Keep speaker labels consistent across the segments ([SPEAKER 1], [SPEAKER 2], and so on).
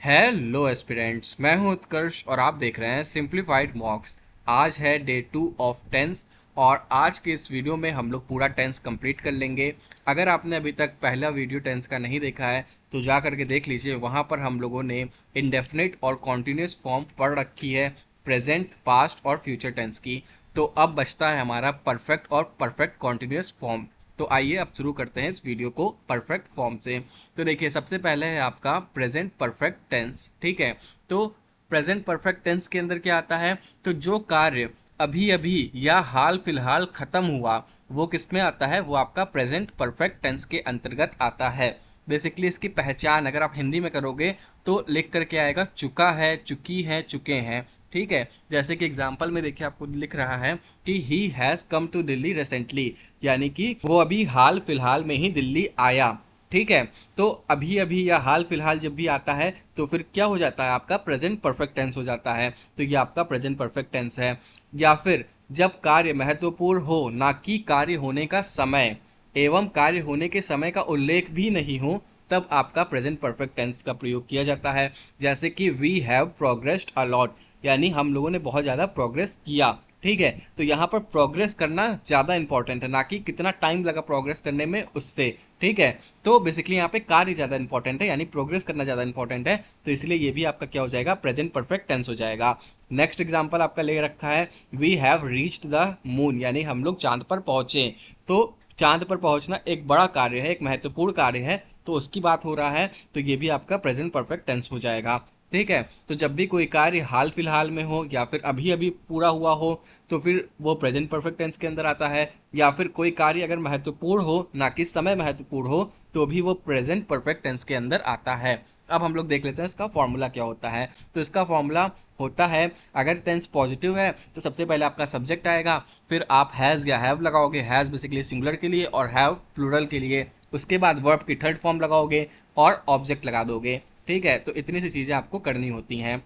[SPEAKER 1] Hello aspirants, मैं हूं उत्कर्ष और आप देख रहे हैं सिंप्लीफाइड मॉक्स। आज है डे 2 ऑफ टेंस और आज के इस वीडियो में हम लोग पूरा टेंस कंप्लीट कर लेंगे। अगर आपने अभी तक पहला वीडियो टेंस का नहीं देखा है तो जा करके देख लीजिए। वहां पर हम लोगों ने इंडेफिनिट और कॉन्टिन्यूस फॉर्म पढ़ रखी है, प्रेजेंट, पास्ट और फ्यूचर टेंस की। तो अब बचता है हमारा परफेक्ट और परफेक्ट कॉन्टिन्यूस फॉर्म। तो आइए अब शुरू करते हैं इस वीडियो को परफेक्ट फॉर्म से। तो देखिए, सबसे पहले है आपका प्रेजेंट परफेक्ट टेंस। ठीक है, तो प्रेजेंट परफेक्ट टेंस के अंदर क्या आता है? तो जो कार्य अभी अभी या हाल फिलहाल खत्म हुआ वो किस में आता है? वो आपका प्रेजेंट परफेक्ट टेंस के अंतर्गत आता है। बेसिकली इसकी पहचान अगर आप हिंदी में करोगे तो लिख करके आएगा चुका है, चुकी है, चुके हैं। ठीक है, जैसे कि एग्जाम्पल में देखिए आपको लिख रहा है कि he has come to Delhi recently, यानी कि वो अभी हाल फिलहाल में ही दिल्ली आया। ठीक है, तो अभी अभी या हाल फिलहाल जब भी आता है तो फिर क्या हो जाता है? आपका प्रेजेंट परफेक्ट टेंस हो जाता है। तो ये आपका प्रेजेंट परफेक्ट टेंस है। या फिर जब कार्य महत्वपूर्ण हो, ना कि कार्य होने का समय, एवं कार्य होने के समय का उल्लेख भी नहीं हो, तब आपका प्रेजेंट परफेक्ट टेंस का प्रयोग किया जाता है। जैसे कि वी हैव प्रोग्रेस्ड अलॉट, यानी हम लोगों ने बहुत ज़्यादा प्रोग्रेस किया। ठीक है, तो यहाँ पर प्रोग्रेस करना ज़्यादा इंपॉर्टेंट है, ना कि कितना टाइम लगा प्रोग्रेस करने में उससे। ठीक है, तो बेसिकली यहाँ पे कार्य ज़्यादा इंपॉर्टेंट है, यानी प्रोग्रेस करना ज़्यादा इंपॉर्टेंट है। तो इसलिए ये भी आपका क्या हो जाएगा? प्रेजेंट परफेक्ट टेंस हो जाएगा। नेक्स्ट एग्जाम्पल आपका ले रखा है we have reached the moon, यानी हम लोग चांद पर पहुंचे। तो चांद पर पहुंचना एक बड़ा कार्य है, एक महत्वपूर्ण कार्य है, तो उसकी बात हो रहा है। तो ये भी आपका प्रेजेंट परफेक्ट टेंस हो जाएगा। ठीक है, तो जब भी कोई कार्य हाल फिलहाल में हो या फिर अभी अभी पूरा हुआ हो तो फिर वो प्रेजेंट परफेक्ट टेंस के अंदर आता है। या फिर कोई कार्य अगर महत्वपूर्ण हो, ना कि समय महत्वपूर्ण हो, तो भी वो प्रेजेंट परफेक्ट टेंस के अंदर आता है। अब हम लोग देख लेते हैं इसका फॉर्मूला क्या होता है। तो इसका फॉर्मूला होता है, अगर टेंस पॉजिटिव है तो सबसे पहले आपका सब्जेक्ट आएगा, फिर आप हैज़ या हैव लगाओगे। हैज़ बेसिकली सिंगुलर के लिए और हैव प्लूरल के लिए। उसके बाद वर्ब की थर्ड फॉर्म लगाओगे और ऑब्जेक्ट लगा दोगे। ठीक है, तो इतनी सी चीज़ें आपको करनी होती हैं।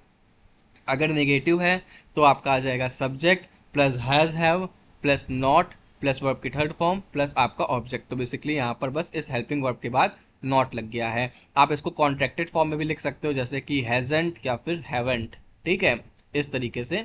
[SPEAKER 1] अगर नेगेटिव है तो आपका आ जाएगा subject plus has have plus not plus verb की थर्ड फॉर्म प्लस आपका ऑब्जेक्ट। तो बेसिकली यहाँ पर बस इस हेल्पिंग वर्ब के बाद नॉट लग गया है। आप इसको कॉन्ट्रैक्टेड फॉर्म में भी लिख सकते हो, जैसे कि हैजंट या फिर हैवेंट। ठीक है, इस तरीके से।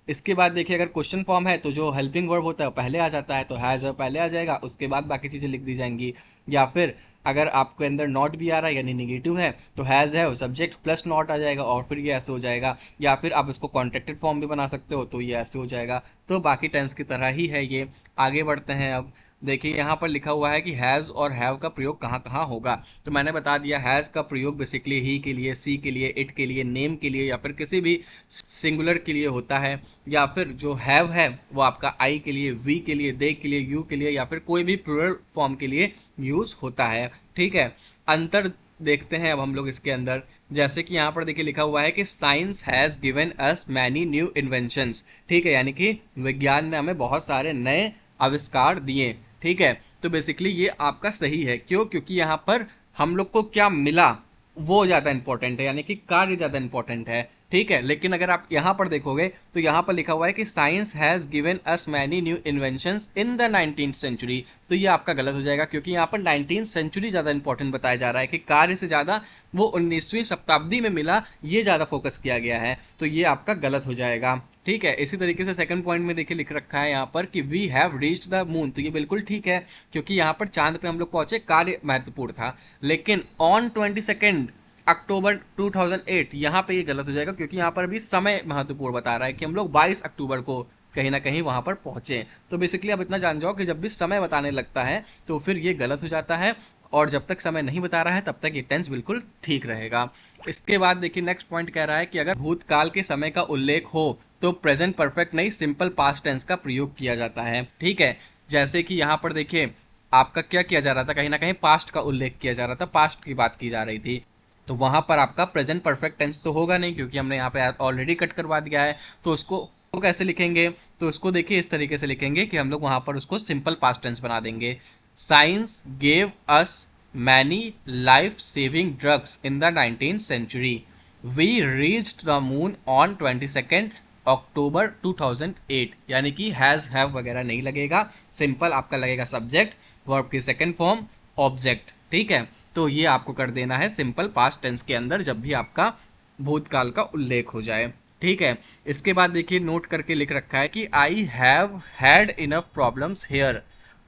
[SPEAKER 1] इसके बाद देखिए, अगर क्वेश्चन फॉर्म है तो जो हेल्पिंग वर्ब होता है वो पहले आ जाता है, तो हैज़ वर्ब पहले आ जाएगा, उसके बाद बाकी चीज़ें लिख दी जाएंगी। या फिर अगर आपके अंदर नॉट भी आ रहा है यानी निगेटिव है तो हैज़ है सब्जेक्ट प्लस नॉट आ जाएगा और फिर ये ऐसे हो जाएगा। या फिर आप इसको कॉन्ट्रैक्टेड फॉर्म भी बना सकते हो, तो ये ऐसे हो जाएगा। तो बाकी टेंस की तरह ही है ये। आगे बढ़ते हैं। अब देखिए, यहाँ पर लिखा हुआ है कि हैज़ और हैव का प्रयोग कहाँ कहाँ होगा। तो मैंने बता दिया, हैज़ का प्रयोग बेसिकली ही के लिए, सी के लिए, इट के लिए, नेम के लिए या फिर किसी भी सिंगुलर के लिए होता है। या फिर जो हैव है वो आपका आई के लिए, वी के लिए, दे के लिए, यू के लिए या फिर कोई भी प्लूरल फॉर्म के लिए यूज होता है। ठीक है, अंतर देखते हैं अब हम लोग इसके अंदर। जैसे कि यहाँ पर देखिए लिखा हुआ है कि science has given us many new inventions. ठीक है, यानी कि विज्ञान ने हमें बहुत सारे नए आविष्कार दिए। ठीक है, तो बेसिकली ये आपका सही है। क्यों? क्योंकि यहाँ पर हम लोग को क्या मिला वो ज़्यादा इंपॉर्टेंट है, यानी कि कार्य ज़्यादा इंपॉर्टेंट है। ठीक है, लेकिन अगर आप यहाँ पर देखोगे तो यहाँ पर लिखा हुआ है कि science has given us many new inventions in the 19th century. तो ये आपका गलत हो जाएगा, क्योंकि यहाँ पर 19th सेंचुरी ज़्यादा इंपॉर्टेंट बताया जा रहा है कि कार्य से ज़्यादा वो 19वीं शताब्दी में मिला, ये ज़्यादा फोकस किया गया है। तो ये आपका गलत हो जाएगा। ठीक है, इसी तरीके से सेकंड पॉइंट में देखिए लिख रखा है यहाँ पर कि we have reached the moon. तो ये बिल्कुल ठीक है, क्योंकि यहाँ पर चांद पे हम लोग पहुंचे, कार्य महत्वपूर्ण था। लेकिन ऑन 22 अक्टूबर 2008 यहाँ पे ये गलत हो जाएगा, क्योंकि यहाँ पर अभी समय महत्वपूर्ण बता रहा है कि हम लोग 22 अक्टूबर को कहीं ना कहीं वहां पर पहुंचे। तो बेसिकली आप इतना जान जाओ कि जब भी समय बताने लगता है तो फिर ये गलत हो जाता है, और जब तक समय नहीं बता रहा है तब तक ये टेंस बिल्कुल ठीक रहेगा। इसके बाद देखिए, नेक्स्ट पॉइंट कह रहा है कि अगर भूतकाल के समय का उल्लेख हो तो प्रेजेंट परफेक्ट नहीं, सिंपल पास्ट टेंस का प्रयोग किया जाता है। ठीक है, जैसे कि यहाँ पर देखिए आपका क्या किया जा रहा था, कहीं ना कहीं पास्ट का उल्लेख किया जा रहा था, पास्ट की बात की जा रही थी। तो वहां पर आपका प्रेजेंट परफेक्ट टेंस तो होगा नहीं, क्योंकि हमने यहाँ पे ऑलरेडी कट करवा दिया है। तो उसको कैसे लिखेंगे? तो उसको देखिए इस तरीके से लिखेंगे कि हम लोग वहां पर उसको सिंपल पास्ट टेंस बना देंगे। Science gave us many life saving drugs in the 19th century. We reached the moon on 22 October 2008। यानी कि हैज हैव वगैरह नहीं लगेगा, सिंपल आपका लगेगा सब्जेक्ट, वर्ब की सेकंड फॉर्म, ऑब्जेक्ट। ठीक है, तो ये आपको कर देना है सिंपल पास्ट टेंस के अंदर जब भी आपका भूतकाल का उल्लेख हो जाए। ठीक है, इसके बाद देखिए नोट करके लिख रखा है कि I have had enough problems here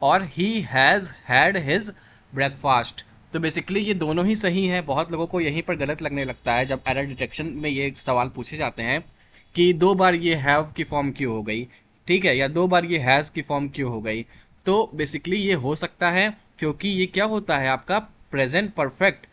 [SPEAKER 1] और he has had his breakfast. तो बेसिकली ये दोनों ही सही है। बहुत लोगों को यहीं पर गलत लगने लगता है जब एरर डिटेक्शन में ये सवाल पूछे जाते हैं कि दो बार ये हैव की फॉर्म क्यों हो गई, ठीक है, या दो बार ये हैज़ की फॉर्म क्यों हो गई। तो बेसिकली ये हो सकता है क्योंकि ये क्या होता है आपका प्रेजेंट परफेक्ट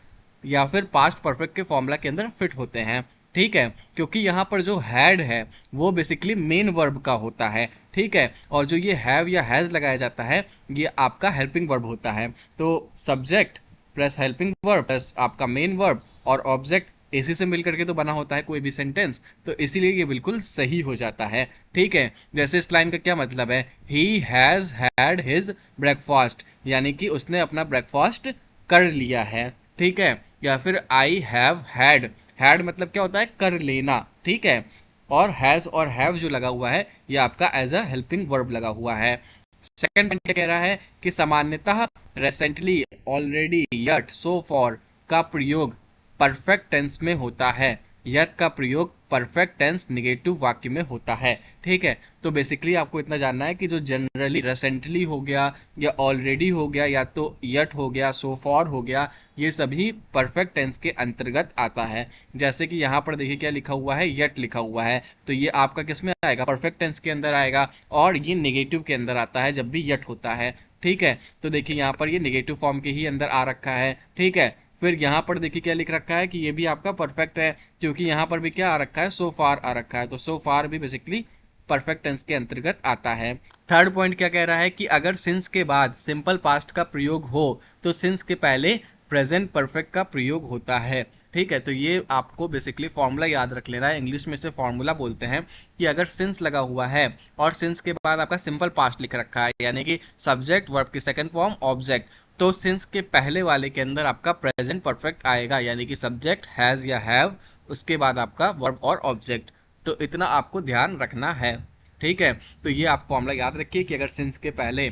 [SPEAKER 1] या फिर पास्ट परफेक्ट के फॉर्मूला के अंदर फिट होते हैं। ठीक है, क्योंकि यहाँ पर जो हैड है वो बेसिकली मेन वर्ब का होता है। ठीक है, और जो ये हैव या हैज़ लगाया जाता है ये आपका हेल्पिंग वर्ब होता है। तो subject plus helping verb plus आपका मेन वर्ब और ऑब्जेक्ट इसी से मिलकर के तो बना होता है कोई भी सेंटेंस, तो इसीलिए ये बिल्कुल सही हो जाता है। ठीक है, जैसे इस लाइन का क्या मतलब है, ही हैज़ हैड हिज ब्रेकफास्ट, यानी कि उसने अपना ब्रेकफास्ट कर लिया है। ठीक है, या फिर आई हैव हैड, हैड मतलब क्या होता है कर लेना। ठीक है, और हैज़ और हैव जो लगा हुआ है ये आपका एज अ हेल्पिंग वर्ब लगा हुआ है। सेकंड पॉइंट क्या कह रहा है कि सामान्यतः recently already yet so for का प्रयोग परफेक्ट टेंस में होता है। यट का प्रयोग परफेक्ट टेंस निगेटिव वाक्य में होता है। ठीक है, तो बेसिकली आपको इतना जानना है कि जो जनरली रिसेंटली हो गया या ऑलरेडी हो गया या तो यट हो गया सो फॉर हो गया, ये सभी परफेक्ट टेंस के अंतर्गत आता है। जैसे कि यहाँ पर देखिए क्या लिखा हुआ है, यट लिखा हुआ है, तो ये आपका किस में आएगा, परफेक्ट टेंस के अंदर आएगा और ये निगेटिव के अंदर आता है जब भी यट होता है। ठीक है, तो देखिए यहाँ पर ये निगेटिव फॉर्म के ही अंदर आ रखा है। ठीक है, फिर यहाँ पर देखिए क्या लिख रखा है कि ये भी आपका परफेक्ट है क्योंकि यहाँ पर भी क्या आ रखा है, सो फार आ रखा है, तो सो फार भी बेसिकली परफेक्ट टेंस के अंतर्गत आता है। थर्ड पॉइंट क्या कह रहा है कि अगर सिंस के बाद सिंपल पास्ट का प्रयोग हो तो सिंस के पहले प्रेजेंट परफेक्ट का प्रयोग होता है। ठीक है, तो ये आपको बेसिकली फॉर्मूला याद रख लेना है। इंग्लिश में से फॉर्मूला बोलते हैं कि अगर सिंस लगा हुआ है और सिंस के बाद आपका सिंपल पास्ट लिख रखा है यानी कि सब्जेक्ट वर्ब की सेकंड फॉर्म ऑब्जेक्ट, तो सिंस के पहले वाले के अंदर आपका प्रेजेंट परफेक्ट आएगा यानी कि सब्जेक्ट हैज़ या हैव, उसके बाद आपका वर्ब और ऑब्जेक्ट। तो इतना आपको ध्यान रखना है। ठीक है, तो ये आप फॉर्मूला याद रखिए कि अगर सिंस के पहले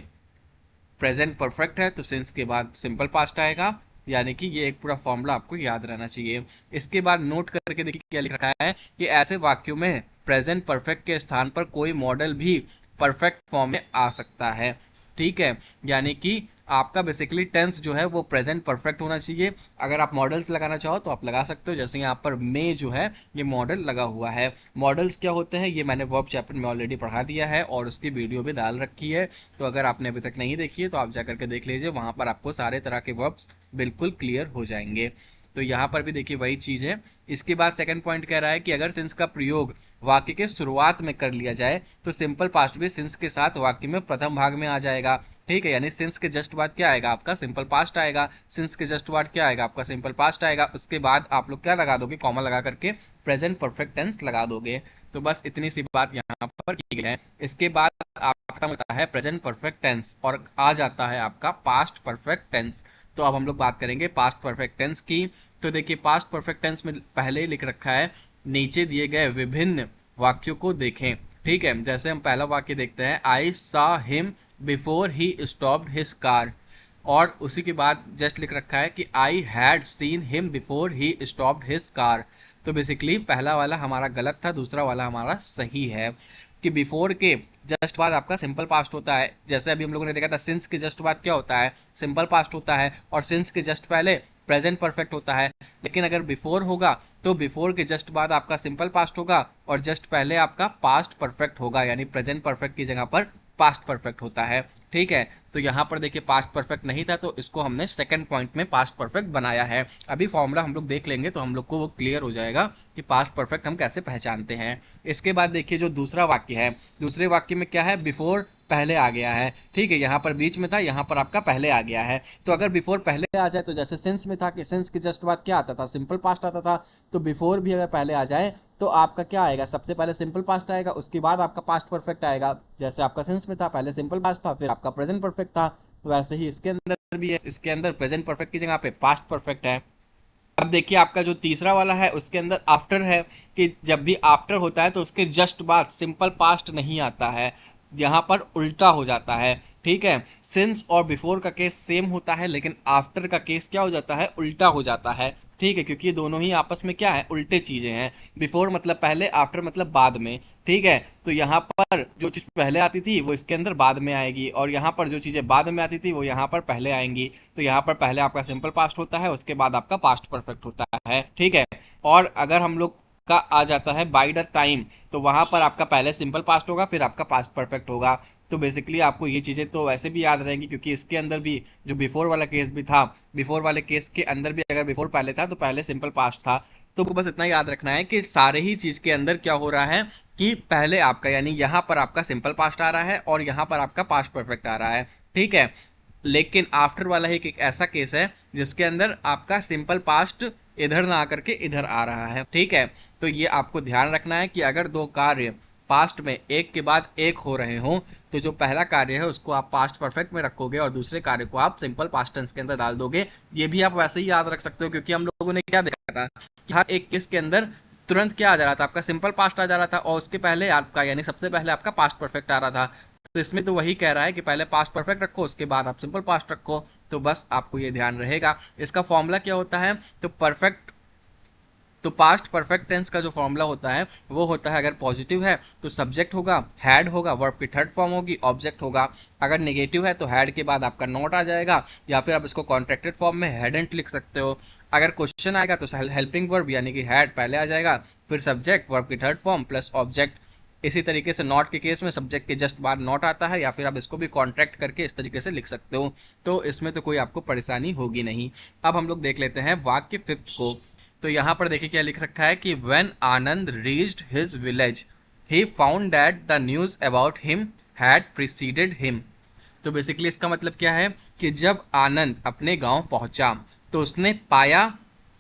[SPEAKER 1] प्रेजेंट परफेक्ट है तो सिंस के बाद सिंपल पास्ट आएगा, यानी कि ये एक पूरा फॉर्मूला आपको याद रहना चाहिए। इसके बाद नोट करके देखिए क्या लिख रखा है कि ऐसे वाक्यों में प्रेजेंट परफेक्ट के स्थान पर कोई मॉडल भी परफेक्ट फॉर्म में आ सकता है। ठीक है, यानी कि आपका बेसिकली टेंस जो है वो प्रेजेंट परफेक्ट होना चाहिए। अगर आप मॉडल्स लगाना चाहो तो आप लगा सकते हो, जैसे यहाँ पर मे जो है ये मॉडल लगा हुआ है। मॉडल्स क्या होते हैं ये मैंने वर्ब चैप्टर में ऑलरेडी पढ़ा दिया है और उसकी वीडियो भी डाल रखी है, तो अगर आपने अभी तक नहीं देखी है तो आप जा करके देख लीजिए, वहाँ पर आपको सारे तरह के वर्ब्स बिल्कुल क्लियर हो जाएंगे। तो यहाँ पर भी देखिए वही चीज़ है। इसके बाद सेकंड पॉइंट कह रहा है कि अगर सिंस का प्रयोग वाक्य के शुरुआत में कर लिया जाए तो सिंपल पास्ट भी सिंस के साथ वाक्य में प्रथम भाग में आ जाएगा। ठीक है, यानी सिंस के जस्ट बाद क्या आएगा, आपका सिंपल पास्ट आएगा। सिंस के जस्ट बाद क्या आएगा, आपका सिंपल पास्ट आएगा। उसके बाद आप लोग क्या लगा दोगे, कॉमा लगा करके प्रेजेंट परफेक्ट टेंस लगा दोगे। तो बस इतनी सी बात यहाँ पर की गई है। इसके बाद आपका होता है प्रेजेंट परफेक्ट टेंस और आ जाता है आपका पास्ट परफेक्ट टेंस। तो अब हम लोग बात करेंगे पास्ट परफेक्ट टेंस की। तो देखिए पास्ट परफेक्ट टेंस में पहले ही लिख रखा है, नीचे दिए गए विभिन्न वाक्यों को देखें। ठीक है, जैसे हम पहला वाक्य देखते हैं, I saw him before he stopped his car, और उसी के बाद जस्ट लिख रखा है कि I had seen him before he stopped his car. तो बेसिकली पहला वाला हमारा गलत था, दूसरा वाला हमारा सही है कि बिफोर के जस्ट बाद आपका सिंपल पास्ट होता है। जैसे अभी हम लोगों ने देखा था सिंस के जस्ट बाद क्या होता है, सिंपल पास्ट होता है, और सिंस के जस्ट पहले प्रेजेंट परफेक्ट होता है। लेकिन अगर बिफोर होगा तो बिफोर के जस्ट बाद आपका सिंपल पास्ट होगा और जस्ट पहले आपका पास्ट परफेक्ट होगा, यानी प्रेजेंट परफेक्ट की जगह पर पास्ट परफेक्ट होता है। ठीक है, तो यहाँ पर देखिए पास्ट परफेक्ट नहीं था तो इसको हमने सेकंड पॉइंट में पास्ट परफेक्ट बनाया है। अभी फॉर्मूला हम लोग देख लेंगे तो हम लोग को वो क्लियर हो जाएगा कि पास्ट परफेक्ट हम कैसे पहचानते हैं। इसके बाद देखिए जो दूसरा वाक्य है, दूसरे वाक्य में क्या है, बिफोर पहले आ गया है। ठीक है, यहाँ पर बीच में था, यहाँ पर आपका पहले आ गया है। तो अगर बिफोर पहले आ जाए तो जैसे सिंस में था कि सिंस के जस्ट बाद क्या आता था, सिंपल पास्ट आता था, तो बिफोर भी अगर पहले आ जाए तो आपका क्या आएगा, सबसे पहले सिंपल पास्ट आएगा, उसके बाद आपका पास्ट परफेक्ट आएगा। जैसे आपका सिंस में था पहले सिंपल पास्ट था फिर आपका प्रेजेंट परफेक्ट था, वैसे ही इसके अंदर भी है, इसके अंदर प्रेजेंट परफेक्ट की जगह पे पास्ट परफेक्ट है। अब देखिए आपका जो तीसरा वाला है उसके अंदर आफ्टर है कि जब भी आफ्टर होता है तो उसके जस्ट बाद सिंपल पास्ट नहीं आता है। यहाँ पर उल्टा हो जाता है। ठीक है, सिंस और बिफोर का केस सेम होता है, लेकिन आफ्टर का केस क्या हो जाता है, उल्टा हो जाता है। ठीक है, क्योंकि ये दोनों ही आपस में क्या है, उल्टे चीजें हैं। बिफोर मतलब पहले, आफ्टर मतलब बाद में। ठीक है, तो यहाँ पर जो चीज पहले आती थी वो इसके अंदर बाद में आएगी, और यहाँ पर जो चीजें बाद में आती थी वो यहाँ पर पहले आएंगी। तो यहाँ पर पहले आपका सिंपल पास्ट होता है, उसके बाद आपका पास्ट परफेक्ट होता है। ठीक है, और अगर हम लोग का आ जाता है बाय द टाइम, तो वहां पर आपका पहले सिंपल पास्ट होगा, फिर आपका पास्ट परफेक्ट होगा। तो बेसिकली आपको ये चीज़ें तो वैसे भी याद रहेंगी, क्योंकि इसके अंदर भी जो बिफोर वाला केस भी था, बिफोर वाले केस के अंदर भी अगर बिफोर पहले था तो पहले सिंपल पास्ट था। तो बस इतना याद रखना है कि सारे ही चीज़ के अंदर क्या हो रहा है कि पहले आपका यानी यहाँ पर आपका सिंपल पास्ट आ रहा है और यहाँ पर आपका पास्ट परफेक्ट आ रहा है। ठीक है, लेकिन आफ्टर वाला एक ऐसा केस है जिसके अंदर आपका सिंपल पास्ट इधर ना आकर के इधर आ रहा है। ठीक है, तो ये आपको ध्यान रखना है कि अगर दो कार्य पास्ट में एक के बाद एक हो रहे हों, तो जो पहला कार्य है उसको आप पास्ट परफेक्ट में रखोगे और दूसरे कार्य को आप सिंपल पास्ट टेंस के अंदर डाल दोगे। ये भी आप वैसे ही याद रख सकते हो, क्योंकि हम लोगों ने क्या देखा था कि हर एक केस के अंदर तुरंत क्या आ जा रहा था, आपका सिंपल पास्ट आ जा रहा था और उसके पहले आपका यानी सबसे पहले आपका पास्ट परफेक्ट आ रहा था। तो इसमें तो वही कह रहा है कि पहले पास्ट परफेक्ट रखो, उसके बाद आप सिंपल पास्ट रखो। तो बस आपको ये ध्यान रहेगा। इसका फॉर्मूला क्या होता है, तो पास्ट परफेक्ट टेंस का जो फॉर्मूला होता है वो होता है, अगर पॉजिटिव है तो सब्जेक्ट होगा, हैड होगा, वर्ब की थर्ड फॉर्म होगी, ऑब्जेक्ट होगा। अगर नेगेटिव है तो हैड के बाद आपका नॉट आ जाएगा, या फिर आप इसको कॉन्ट्रैक्टेड फॉर्म में हैडंट लिख सकते हो। अगर क्वेश्चन आएगा तो हेल्पिंग वर्ब यानी कि हैड पहले आ जाएगा, फिर सब्जेक्ट, वर्ब की थर्ड फॉर्म प्लस ऑब्जेक्ट। इसी तरीके से नॉट के केस में सब्जेक्ट के जस्ट बाद नॉट आता है, या फिर आप इसको भी कॉन्ट्रैक्ट करके इस तरीके से लिख सकते हो। तो इसमें तो कोई आपको परेशानी होगी नहीं। अब हम लोग देख लेते हैं वाक्य फिफ्थ को। तो यहाँ पर देखिए क्या लिख रखा है कि when Anand reached his village he found that the news about him had preceded him. तो बेसिकली इसका मतलब क्या है कि जब आनंद अपने गांव पहुंचा तो उसने पाया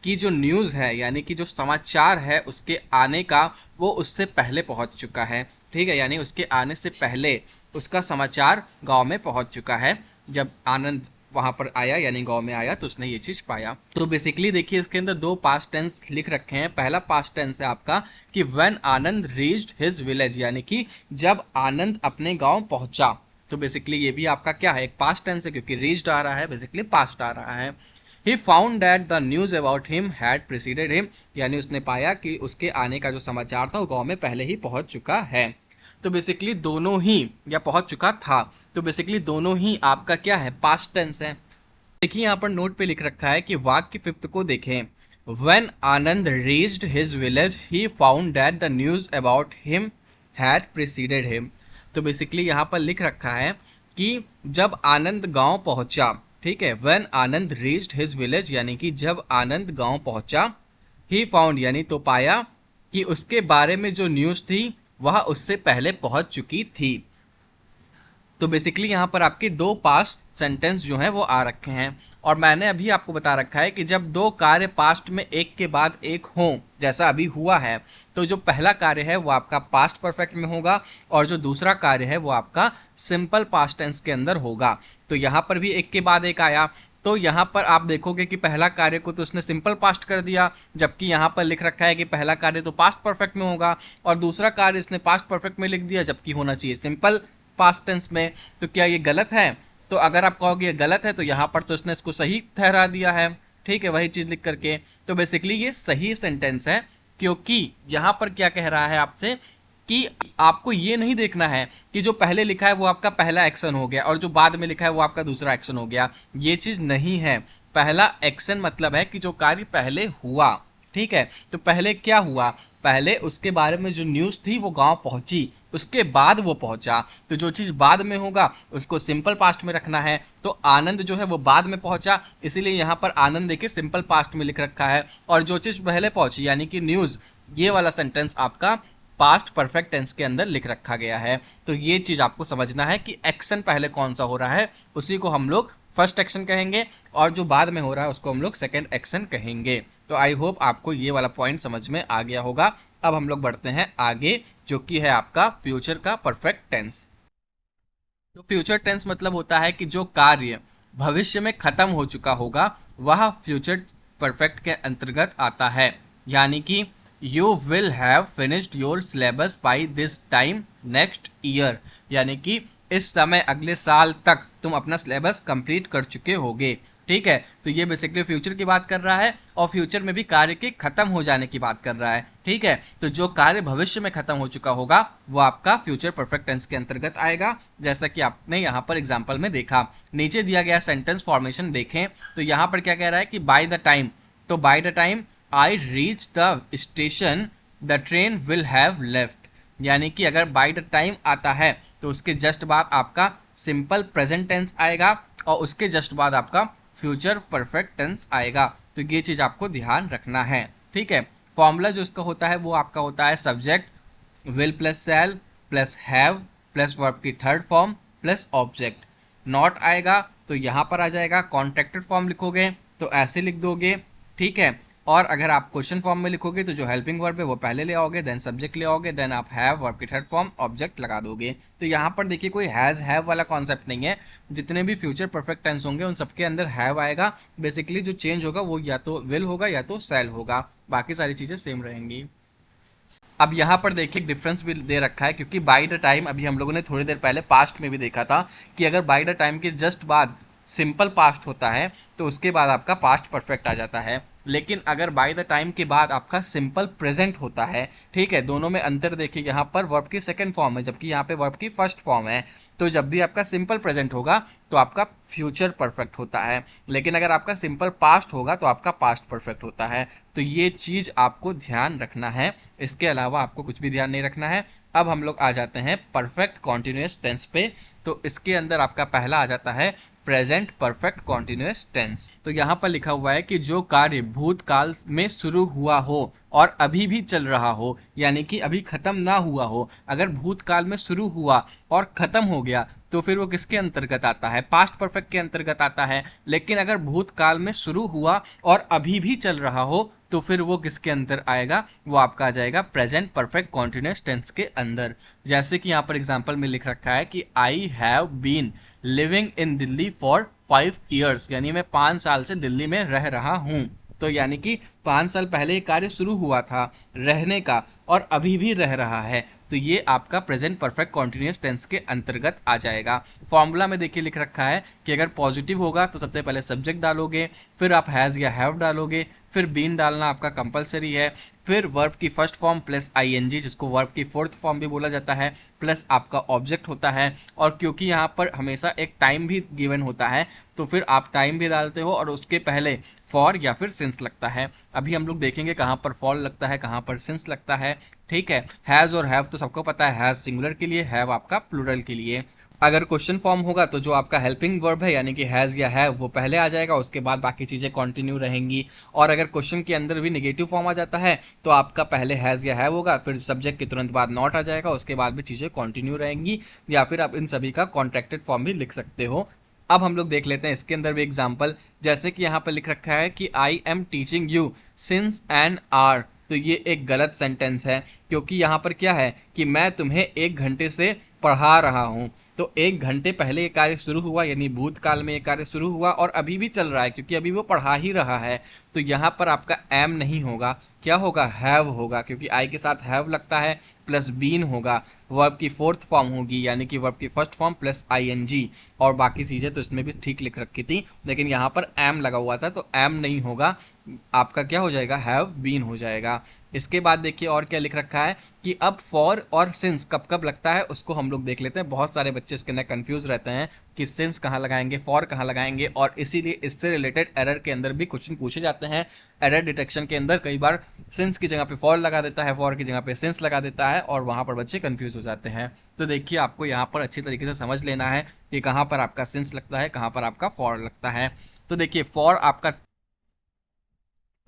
[SPEAKER 1] कि जो न्यूज़ है यानी कि जो समाचार है उसके आने का, वो उससे पहले पहुंच चुका है। ठीक है, यानी उसके आने से पहले उसका समाचार गांव में पहुंच चुका है। जब आनंद वहां पर आया यानी गांव में आया तो उसने ये चीज पाया। तो बेसिकली देखिए इसके अंदर दो पास्ट टेंस लिख रखे हैं। पहला पास्ट टेंस है आपका कि when Anand reached his village, यानी कि जब आनंद अपने गांव पहुंचा। तो बेसिकली ये भी आपका क्या है, एक पास्ट टेंस है, क्योंकि रीच्ड आ रहा है, बेसिकली पास्ट आ रहा है। He found that the news about him had preceded him, यानी उसने पाया कि उसके आने का जो समाचार था वो गांव में पहले ही पहुंच चुका है। तो बेसिकली दोनों ही, या पहुंच चुका था, तो बेसिकली दोनों ही आपका क्या है, पास्ट टेंस है। देखिए यहाँ पर नोट पे लिख रखा है कि वाक्य फिफ्थ को देखें। When Anand reached his village he found that the news about him had preceded him. तो बेसिकली यहाँ पर लिख रखा है कि जब आनंद गांव पहुंचा। ठीक है, when Anand reached his village यानी कि जब आनंद गांव पहुंचा, ही फाउंड यानी तो पाया कि उसके बारे में जो न्यूज़ थी वह उससे पहले पहुंच चुकी थी। तो बेसिकली यहाँ पर आपके दो पास्ट सेंटेंस जो हैं वो आ रखे हैं, और मैंने अभी आपको बता रखा है कि जब दो कार्य पास्ट में एक के बाद एक हों, जैसा अभी हुआ है, तो जो पहला कार्य है वो आपका पास्ट परफेक्ट में होगा और जो दूसरा कार्य है वो आपका सिंपल पास्ट टेंस के अंदर होगा। तो यहाँ पर भी एक के बाद एक आया, तो यहाँ पर आप देखोगे कि पहला कार्य को तो उसने सिंपल पास्ट कर दिया, जबकि यहाँ पर लिख रखा है कि पहला कार्य तो पास्ट परफेक्ट में होगा और दूसरा कार्य इसने पास्ट परफेक्ट में लिख दिया, जबकि होना चाहिए सिंपल पास्ट टेंस में। तो क्या ये गलत है? तो अगर आप कहोगे ये गलत है तो यहाँ पर तो इसने इसको सही ठहरा दिया है। ठीक है, वही चीज लिख करके। तो बेसिकली ये सही सेंटेंस है, क्योंकि यहाँ पर क्या कह रहा है आपसे कि आपको ये नहीं देखना है कि जो पहले लिखा है वो आपका पहला एक्शन हो गया और जो बाद में लिखा है वो आपका दूसरा एक्शन हो गया। ये चीज नहीं है। पहला एक्शन मतलब है कि जो कार्य पहले हुआ। ठीक है, तो पहले क्या हुआ, पहले उसके बारे में जो न्यूज़ थी वो गांव पहुंची, उसके बाद वो पहुंचा। तो जो चीज़ बाद में होगा उसको सिंपल पास्ट में रखना है। तो आनंद जो है वो बाद में पहुंचा, इसीलिए यहाँ पर आनंद देखिए सिंपल पास्ट में लिख रखा है, और जो चीज़ पहले पहुंची यानी कि न्यूज़, ये वाला सेंटेंस आपका पास्ट परफेक्ट टेंस के अंदर लिख रखा गया है। तो ये चीज़ आपको समझना है कि एक्शन पहले कौन सा हो रहा है उसी को हम लोग फर्स्ट एक्शन कहेंगे, और जो बाद में हो रहा है उसको हम लोग सेकेंड एक्शन कहेंगे। तो आई होप आपको ये वाला पॉइंट समझ में आ गया होगा। अब हम लोग बढ़ते हैं आगे, जो कि है आपका फ्यूचर का परफेक्ट टेंस। तो फ्यूचर टेंस मतलब होता है कि जो कार्य भविष्य में खत्म हो चुका होगा वह फ्यूचर परफेक्ट के अंतर्गत आता है। यानी कि you will have finished your syllabus by this time next year, यानी कि इस समय अगले साल तक तुम अपना सिलेबस कंप्लीट कर चुके होगे। ठीक है, तो ये बेसिकली फ्यूचर की बात कर रहा है और फ्यूचर में भी कार्य के खत्म हो जाने की बात कर रहा है। ठीक है, तो जो कार्य भविष्य में खत्म हो चुका होगा वो आपका फ्यूचर परफेक्ट टेंस के अंतर्गत आएगा, जैसा कि आपने यहाँ पर एग्जाम्पल में देखा। नीचे दिया गया सेंटेंस फॉर्मेशन देखें तो यहाँ पर क्या कह रहा है कि बाय द टाइम, तो by the time I reach the station the train will have left, यानी कि अगर बाय द टाइम आता है तो उसके जस्ट बाद आपका सिंपल प्रेजेंट टेंस आएगा और उसके जस्ट बाद आपका फ्यूचर परफेक्ट टेंस आएगा। तो ये चीज आपको ध्यान रखना है। ठीक है, फॉर्मूला जो इसका होता है वो आपका होता है subject will plus shall plus have plus verb की third form plus object. Not आएगा तो यहाँ पर आ जाएगा, कॉन्ट्रैक्टेड फॉर्म लिखोगे तो ऐसे लिख दोगे। ठीक है, और अगर आप क्वेश्चन फॉर्म में लिखोगे तो जो हेल्पिंग वर्ब है वो पहले ले आओगे, देन सब्जेक्ट ले आओगे, देन आप हैव वर्ब की थर्ड फॉर्म ऑब्जेक्ट लगा दोगे। तो यहाँ पर देखिए कोई हैज़ हैव वाला कॉन्सेप्ट नहीं है, जितने भी फ्यूचर परफेक्ट टेंस होंगे उन सबके अंदर हैव आएगा। बेसिकली जो चेंज होगा वो या तो विल होगा या तो शैल होगा, बाकी सारी चीज़ें सेम रहेंगी। अब यहाँ पर देखिए डिफरेंस भी दे रखा है, क्योंकि बाय द टाइम अभी हम लोगों ने थोड़ी देर पहले पास्ट में भी देखा था कि अगर बाय द टाइम के जस्ट बाद सिंपल पास्ट होता है तो उसके बाद आपका पास्ट परफेक्ट आ जाता है। लेकिन अगर बाय द टाइम के बाद आपका सिंपल प्रेजेंट होता है, ठीक है, दोनों में अंतर देखिए, यहाँ पर वर्ब की सेकंड फॉर्म है जबकि यहाँ पे वर्ब की फर्स्ट फॉर्म है। तो जब भी आपका सिंपल प्रेजेंट होगा तो आपका फ्यूचर परफेक्ट होता है, लेकिन अगर आपका सिंपल पास्ट होगा तो आपका पास्ट परफेक्ट होता है। तो ये चीज़ आपको ध्यान रखना है, इसके अलावा आपको कुछ भी ध्यान नहीं रखना है। अब हम लोग आ जाते हैं परफेक्ट कॉन्टिन्यूस टेंस पे। तो इसके अंदर आपका पहला आ जाता है प्रेजेंट परफेक्ट कॉन्टिन्यूस टेंस। तो यहाँ पर लिखा हुआ है कि जो कार्य भूतकाल में शुरू हुआ हो और अभी भी चल रहा हो, यानी कि अभी खत्म ना हुआ हो, अगर भूतकाल में शुरू हुआ और खत्म हो गया तो फिर वो किसके अंतर्गत आता है? पास्ट परफेक्ट के अंतर्गत आता है। लेकिन अगर भूतकाल में शुरू हुआ और अभी भी चल रहा हो तो फिर वो किसके अंदर आएगा? वो आपका आ जाएगा प्रेजेंट परफेक्ट कॉन्टिन्यूस टेंस के अंदर। जैसे कि यहाँ पर एग्जांपल में लिख रखा है कि I have been living in Delhi for 5 years, यानी मैं 5 साल से दिल्ली में रह रहा हूँ। तो यानी कि 5 साल पहले ये कार्य शुरू हुआ था रहने का और अभी भी रह रहा है, तो ये आपका प्रेजेंट परफेक्ट कॉन्टिन्यूस टेंस के अंतर्गत आ जाएगा। फॉर्मूला में देखिए लिख रखा है कि अगर पॉजिटिव होगा तो सबसे पहले सब्जेक्ट डालोगे, फिर आप हैज़ या हैव डालोगे, फिर बीन डालना आपका कंपलसरी है, फिर वर्ब की फर्स्ट फॉर्म प्लस आईएनजी, जिसको वर्ब की फोर्थ फॉर्म भी बोला जाता है, प्लस आपका ऑब्जेक्ट होता है। और क्योंकि यहाँ पर हमेशा एक टाइम भी गिवन होता है तो फिर आप टाइम भी डालते हो और उसके पहले फॉर या फिर सिंस लगता है। अभी हम लोग देखेंगे कहाँ पर फॉर लगता है, कहाँ पर सिंस लगता है। ठीक है, हैज़ और हैव तो सबको पता है, हैज़ सिंगुलर के लिए, हैव आपका प्लूरल के लिए। अगर क्वेश्चन फॉर्म होगा तो जो आपका हेल्पिंग वर्ब है यानी कि हैज़ या हैव वो पहले आ जाएगा, उसके बाद बाकी चीज़ें कंटिन्यू रहेंगी। और अगर क्वेश्चन के अंदर भी नेगेटिव फॉर्म आ जाता है तो आपका पहले हैज़ या हैव होगा, फिर सब्जेक्ट के तुरंत बाद नॉट आ जाएगा, उसके बाद भी चीज़ें कंटिन्यू रहेंगी। या फिर आप इन सभी का कॉन्ट्रैक्टेड फॉर्म भी लिख सकते हो। अब हम लोग देख लेते हैं इसके अंदर भी एग्जाम्पल, जैसे कि यहाँ पर लिख रखा है कि I am teaching you since an hour. तो ये एक गलत सेंटेंस है, क्योंकि यहाँ पर क्या है कि मैं तुम्हें 1 घंटे से पढ़ा रहा हूँ। तो 1 घंटे पहले ये कार्य शुरू हुआ, यानी भूतकाल में ये कार्य शुरू हुआ और अभी भी चल रहा है, क्योंकि अभी वो पढ़ा ही रहा है। तो यहाँ पर आपका एम नहीं होगा, क्या होगा? हैव होगा, क्योंकि आई के साथ हैव लगता है, प्लस बीन होगा, वर्ब की फोर्थ फॉर्म होगी यानी कि वर्ब की फर्स्ट फॉर्म प्लस आईएनजी। और बाकी चीज़ें तो इसमें भी ठीक लिख रखी थी, लेकिन यहाँ पर एम लगा हुआ था तो एम नहीं होगा, आपका क्या हो जाएगा? हैव बीन हो जाएगा। इसके बाद देखिए और क्या लिख रखा है कि अब फॉर और सिंस कब कब लगता है उसको हम लोग देख लेते हैं। बहुत सारे बच्चे इसके अंदर कंफ्यूज रहते हैं कि सिंस कहाँ लगाएंगे, फॉर कहाँ लगाएंगे, और इसीलिए इससे रिलेटेड एरर के अंदर भी क्वेश्चन पूछे जाते हैं। एरर डिटेक्शन के अंदर कई बार सिंस की जगह पे फॉर लगा देता है, फॉर की जगह पे सिंस लगा देता है और वहाँ पर बच्चे कंफ्यूज हो जाते हैं। तो देखिए आपको यहाँ पर अच्छी तरीके से समझ लेना है कि कहाँ पर आपका सिंस लगता है, कहाँ पर आपका फॉर लगता है। तो देखिए फॉर आपका,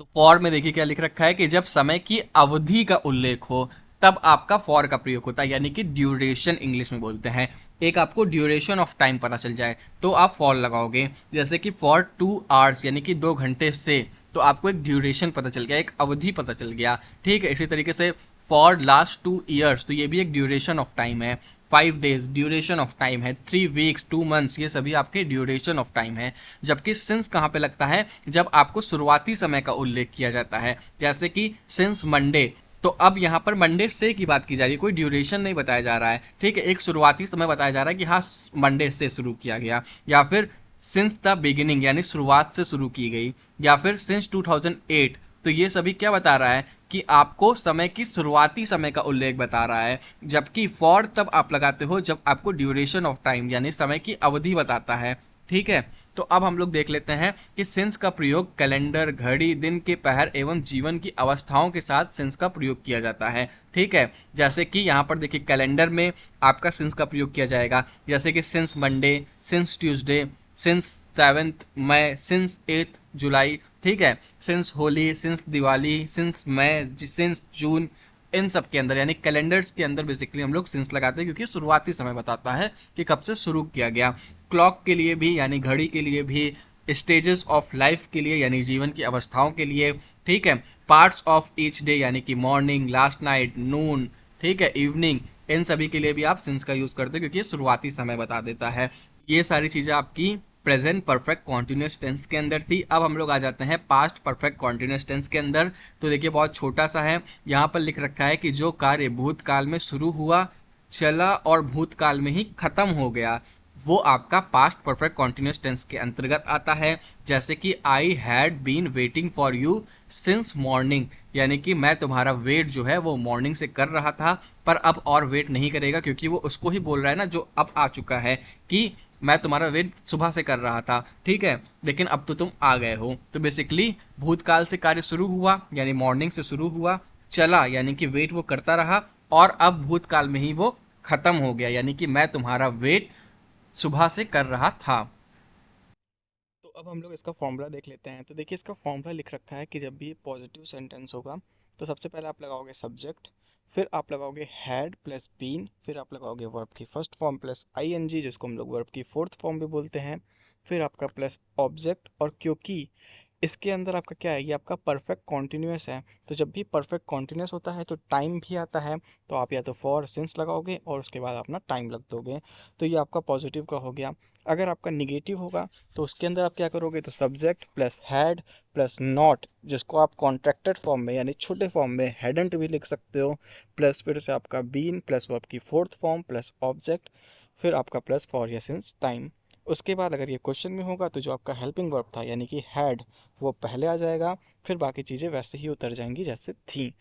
[SPEAKER 1] तो फॉर में देखिए क्या लिख रखा है कि जब समय की अवधि का उल्लेख हो तब आपका फॉर का प्रयोग होता है, यानी कि ड्यूरेशन इंग्लिश में बोलते हैं। एक आपको ड्यूरेशन ऑफ टाइम पता चल जाए तो आप फॉर लगाओगे, जैसे कि फॉर 2 आवर्स यानी कि 2 घंटे से, तो आपको एक ड्यूरेशन पता चल गया, एक अवधि पता चल गया। ठीक है, इसी तरीके से फॉर लास्ट 2 ईयर्स, तो ये भी एक ड्यूरेशन ऑफ टाइम है। 5 days ड्यूरेशन ऑफ टाइम है, 3 weeks 2 months, ये सभी आपके ड्यूरेशन ऑफ टाइम है। जबकि सिंस कहाँ पे लगता है, जब आपको शुरुआती समय का उल्लेख किया जाता है, जैसे कि सिंस मंडे। तो अब यहाँ पर मंडे से की बात की जा रही है, कोई ड्यूरेशन नहीं बताया जा रहा है, ठीक है, एक शुरुआती समय बताया जा रहा है कि हाँ मंडे से शुरू किया गया, या फिर सिंस द बिगिनिंग यानी शुरुआत से शुरू की गई, या फिर सिंस 2008। तो ये सभी क्या बता रहा है कि आपको समय की शुरुआती समय का उल्लेख बता रहा है। जबकि फॉर तब आप लगाते हो जब आपको ड्यूरेशन ऑफ टाइम यानी समय की अवधि बताता है, ठीक है। तो अब हम लोग देख लेते हैं कि सिंस का प्रयोग कैलेंडर, घड़ी, दिन के पहर एवं जीवन की अवस्थाओं के साथ सिंस का प्रयोग किया जाता है, ठीक है। जैसे कि यहाँ पर देखिए कैलेंडर में आपका सिंस का प्रयोग किया जाएगा, जैसे कि since Monday, since Tuesday, since 7 May, since 8 July, ठीक है, since Holi, since Diwali, since May, since June. इन सब के अंदर यानी कैलेंडर्स के अंदर बेसिकली हम लोग सिंस लगाते हैं, क्योंकि शुरुआती समय बताता है कि कब से शुरू किया गया। क्लॉक के लिए भी यानी घड़ी के लिए भी, स्टेजेस ऑफ लाइफ के लिए यानी जीवन की अवस्थाओं के लिए, ठीक है, पार्ट्स ऑफ ईच डे यानी कि मॉर्निंग, लास्ट नाइट, नून, ठीक है, इवनिंग, इन सभी के लिए भी आप सिंस का यूज़ करते हो, क्योंकि ये शुरुआती समय बता देता है। ये सारी चीज़ें आपकी प्रेजेंट परफेक्ट कॉन्टिन्यूस टेंस के अंदर थी। अब हम लोग आ जाते हैं पास्ट परफेक्ट कॉन्टिन्यूस टेंस के अंदर। तो देखिए बहुत छोटा सा है, यहाँ पर लिख रखा है कि जो कार्य भूतकाल में शुरू हुआ, चला और भूतकाल में ही खत्म हो गया, वो आपका पास्ट परफेक्ट कॉन्टिन्यूस टेंस के अंतर्गत आता है। जैसे कि I had been waiting for you since morning, यानी कि मैं तुम्हारा वेट जो है वो मॉर्निंग से कर रहा था, पर अब और वेट नहीं करेगा, क्योंकि वो उसको ही बोल रहा है ना जो अब आ चुका है, कि मैं तुम्हारा वेट सुबह से कर रहा था, ठीक है, लेकिन अब तो तुम आ गए हो। तो बेसिकली भूतकाल से कार्य शुरू हुआ यानी मॉर्निंग से शुरू हुआ, चला यानी कि वेट वो करता रहा, और अब भूतकाल में ही वो खत्म हो गया, यानी कि मैं तुम्हारा वेट सुबह से कर रहा था।
[SPEAKER 2] तो अब हम लोग इसका फॉर्मूला देख लेते हैं। तो देखिए इसका फॉर्मूला लिख रखा है कि जब भी पॉजिटिव सेंटेंस होगा तो सबसे पहले आप लगाओगे सब्जेक्ट, फिर आप लगाओगे हैड प्लस बीन, फिर आप लगाओगे वर्ब की फर्स्ट फॉर्म प्लस आईएनजी जिसको हम लोग वर्ब की फोर्थ फॉर्म भी बोलते हैं, फिर आपका प्लस ऑब्जेक्ट। और क्योंकि इसके अंदर आपका क्या है, ये आपका परफेक्ट कॉन्टिन्यूस है, तो जब भी परफेक्ट कॉन्टिन्यूस होता है तो टाइम भी आता है, तो आप या तो फॉर सिंस लगाओगे और उसके बाद अपना टाइम लग दोगे। तो ये आपका पॉजिटिव का हो गया। अगर आपका निगेटिव होगा तो उसके अंदर आप क्या करोगे, तो subject plus had plus not, जिसको आप कॉन्ट्रैक्टेड फॉर्म में यानी छोटे फॉर्म में हैडंट भी लिख सकते हो, प्लस फिर से आपका बीन प्लस वर्ब की फोर्थ फॉर्म प्लस ऑब्जेक्ट, फिर आपका प्लस फॉर या सिंस टाइम। उसके बाद अगर ये क्वेश्चन में होगा तो जो आपका हेल्पिंग वर्ब था यानी कि हैड वो पहले आ जाएगा, फिर बाकी चीज़ें वैसे ही उतर जाएंगी जैसे थी।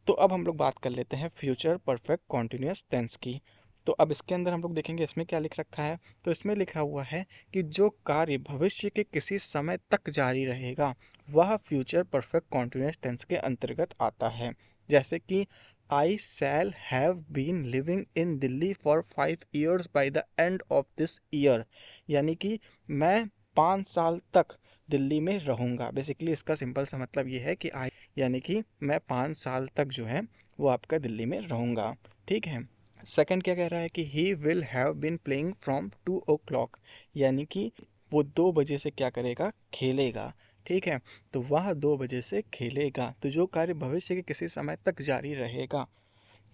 [SPEAKER 2] तो अब हम लोग बात कर लेते हैं फ्यूचर परफेक्ट कॉन्टिन्यूस टेंस की। तो अब इसके अंदर हम लोग देखेंगे इसमें क्या लिख रखा है। तो इसमें लिखा हुआ है कि जो कार्य भविष्य के किसी समय तक जारी रहेगा वह फ्यूचर परफेक्ट कॉन्टिन्यूस टेंस के अंतर्गत आता है। जैसे कि I shall have been living in Delhi for 5 years by the end of this year, यानी कि मैं 5 साल तक दिल्ली में रहूँगा। बेसिकली इसका सिंपल सा मतलब ये है कि आई यानी कि मैं 5 साल तक जो है वो आपका दिल्ली में रहूँगा, ठीक है। सेकंड क्या कह रहा है कि he will have been playing from 2 o'clock, यानी कि वो 2 बजे से क्या करेगा, खेलेगा, ठीक है। तो वह 2 बजे से खेलेगा। तो जो कार्य भविष्य के किसी समय तक जारी रहेगा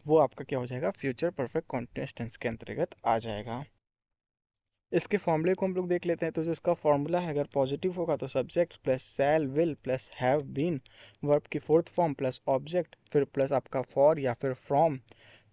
[SPEAKER 2] वो आपका क्या हो जाएगा, फ्यूचर परफेक्ट कॉन्टिन्यूस टेंस के अंतर्गत आ जाएगा। इसके फॉर्मूले को हम लोग देख लेते हैं। तो जो इसका फॉर्मूला है, अगर पॉजिटिव होगा तो subject plus shall will plus have been, verb की फोर्थ फॉर्म प्लस ऑब्जेक्ट, फिर प्लस आपका फॉर या फिर फ्रॉम,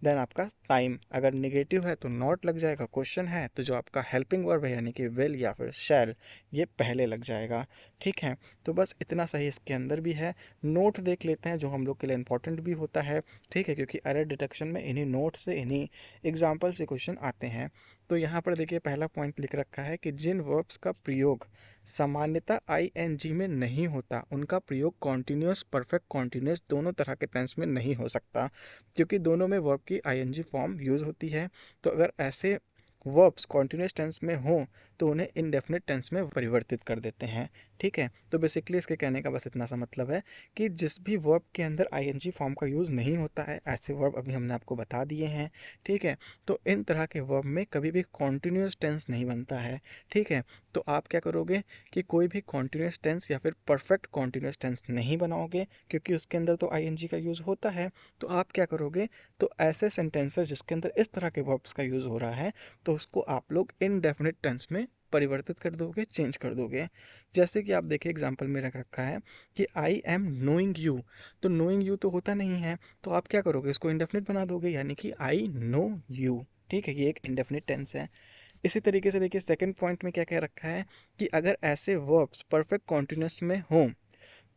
[SPEAKER 2] देन आपका टाइम। अगर निगेटिव है तो नॉट लग जाएगा, क्वेश्चन है तो जो आपका हेल्पिंग वर्ब है यानी कि विल या फिर शैल ये पहले लग जाएगा, ठीक है। तो बस इतना सही इसके अंदर भी है। नोट देख लेते हैं जो हम लोग के लिए इंपॉर्टेंट भी होता है, ठीक है, क्योंकि एरर डिटेक्शन में इन्हीं नोट से इन्हीं एग्जाम्पल से क्वेश्चन आते हैं। तो यहाँ पर देखिए पहला पॉइंट लिख रखा है कि जिन वर्ब्स का प्रयोग सामान्यतः आईएनजी में नहीं होता उनका प्रयोग कॉन्टिन्यूस परफेक्ट कॉन्टिन्यूस दोनों तरह के टेंस में नहीं हो सकता, क्योंकि दोनों में वर्ब की आईएनजी फॉर्म यूज़ होती है। तो अगर ऐसे वर्ब्स कॉन्टिन्यूस टेंस में हों तो उन्हें इनडेफिनिट टेंस में परिवर्तित कर देते हैं, ठीक है। तो बेसिकली इसके कहने का बस इतना सा मतलब है कि जिस भी वर्ब के अंदर आईएनजी फॉर्म का यूज़ नहीं होता है, ऐसे वर्ब अभी हमने आपको बता दिए हैं। ठीक है। तो इन तरह के वर्ब में कभी भी कॉन्टिन्यूस टेंस नहीं बनता है। ठीक है। तो आप क्या करोगे कि कोई भी कॉन्टिन्यूस टेंस या फिर परफेक्ट कॉन्टिन्यूस टेंस नहीं बनाओगे, क्योंकि उसके अंदर तो आईएनजी का यूज़ होता है। तो आप क्या करोगे, तो ऐसे सेंटेंसेस जिसके अंदर इस तरह के वर्ब्स का यूज़ हो रहा है, तो उसको आप लोग इनडेफिनिट टेंस में परिवर्तित कर दोगे, चेंज कर दोगे। जैसे कि आप देखिए एग्जाम्पल में रख रखा है कि आई एम नोइंग यू। तो नोइंग यू तो होता नहीं है, तो आप क्या करोगे, इसको इंडेफिनिट बना दोगे, यानी कि आई नो यू। ठीक है, ये एक इंडेफिनिट टेंस है। इसी तरीके से देखिए सेकंड पॉइंट में क्या कह रखा है कि अगर ऐसे वर्ब्स परफेक्ट कॉन्टिन्यूस में हों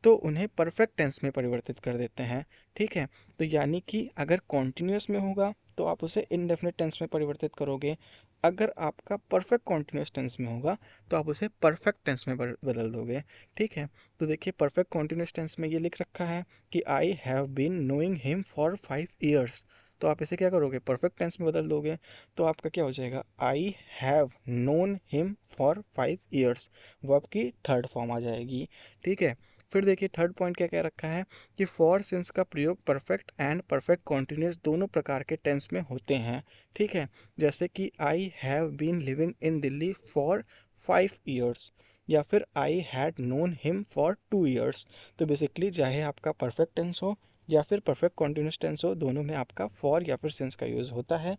[SPEAKER 2] तो उन्हें परफेक्ट टेंस में परिवर्तित कर देते हैं। ठीक है। तो यानी कि अगर कॉन्टिन्यूस में होगा तो आप उसे इनडेफिनिट टेंस में परिवर्तित करोगे, अगर आपका परफेक्ट कॉन्टिन्यूस टेंस में होगा तो आप उसे परफेक्ट टेंस में बदल दोगे। ठीक है। तो देखिए परफेक्ट कॉन्टिन्यूस टेंस में ये लिख रखा है कि I have been knowing him for 5 years. तो आप इसे क्या करोगे, परफेक्ट टेंस में बदल दोगे। तो आपका क्या हो जाएगा, I have known him for 5 years, verb की थर्ड फॉर्म आ जाएगी। ठीक है। फिर देखिए थर्ड पॉइंट क्या कह रखा है कि फॉर सिंस का प्रयोग परफेक्ट एंड परफेक्ट कॉन्टिन्यूस दोनों प्रकार के टेंस में होते हैं। ठीक है। जैसे कि I have been living in Delhi for 5 years, या फिर I had known him for 2 years. तो बेसिकली चाहे आपका परफेक्ट टेंस हो या फिर परफेक्ट कॉन्टिन्यूस टेंस हो, दोनों में आपका फॉर या फिर सिंस का यूज़ होता है।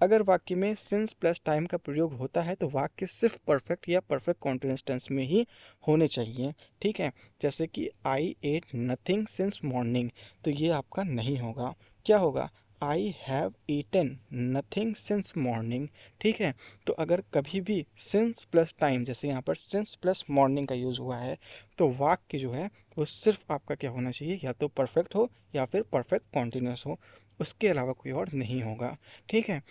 [SPEAKER 2] अगर वाक्य में सिंस प्लस टाइम का प्रयोग होता है तो वाक्य सिर्फ परफेक्ट या परफेक्ट कॉन्टिन्यूस टेंस में ही होने चाहिए। ठीक है। जैसे कि I ate nothing since morning, तो ये आपका नहीं होगा। क्या होगा, I have eaten nothing since morning. ठीक है। तो अगर कभी भी सिंस प्लस टाइम, जैसे यहाँ पर सिंस प्लस मॉर्निंग का यूज़ हुआ है, तो वाक्य जो है वो सिर्फ आपका क्या होना चाहिए, या तो परफेक्ट हो या फिर परफेक्ट कॉन्टिन्यूस हो, उसके अलावा कोई और नहीं होगा। ठीक है।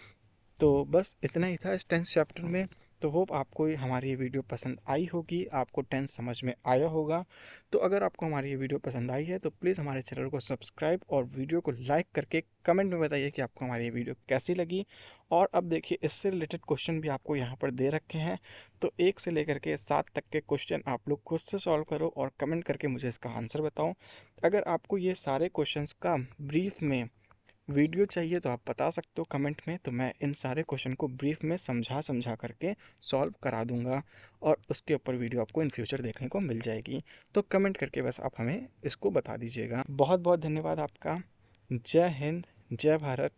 [SPEAKER 2] तो बस इतना ही था इस टेंस चैप्टर में। तो होप आपको हमारी ये वीडियो पसंद आई होगी, आपको टेंस समझ में आया होगा। तो अगर आपको हमारी ये वीडियो पसंद आई है तो प्लीज़ हमारे चैनल को सब्सक्राइब और वीडियो को लाइक करके कमेंट में बताइए कि आपको हमारी ये वीडियो कैसी लगी। और अब देखिए इससे रिलेटेड क्वेश्चन भी आपको यहाँ पर दे रखे हैं, तो 1 से लेकर के 7 तक के क्वेश्चन आप लोग खुद से सॉल्व करो और कमेंट करके मुझे इसका आंसर बताओ। अगर आपको ये सारे क्वेश्चंस का ब्रीफ में वीडियो चाहिए तो आप बता सकते हो कमेंट में, तो मैं इन सारे क्वेश्चन को ब्रीफ में समझा समझा करके सॉल्व करा दूंगा और उसके ऊपर वीडियो आपको इन फ्यूचर देखने को मिल जाएगी। तो कमेंट करके बस आप हमें इसको बता दीजिएगा। बहुत बहुत धन्यवाद आपका। जय हिंद, जय भारत।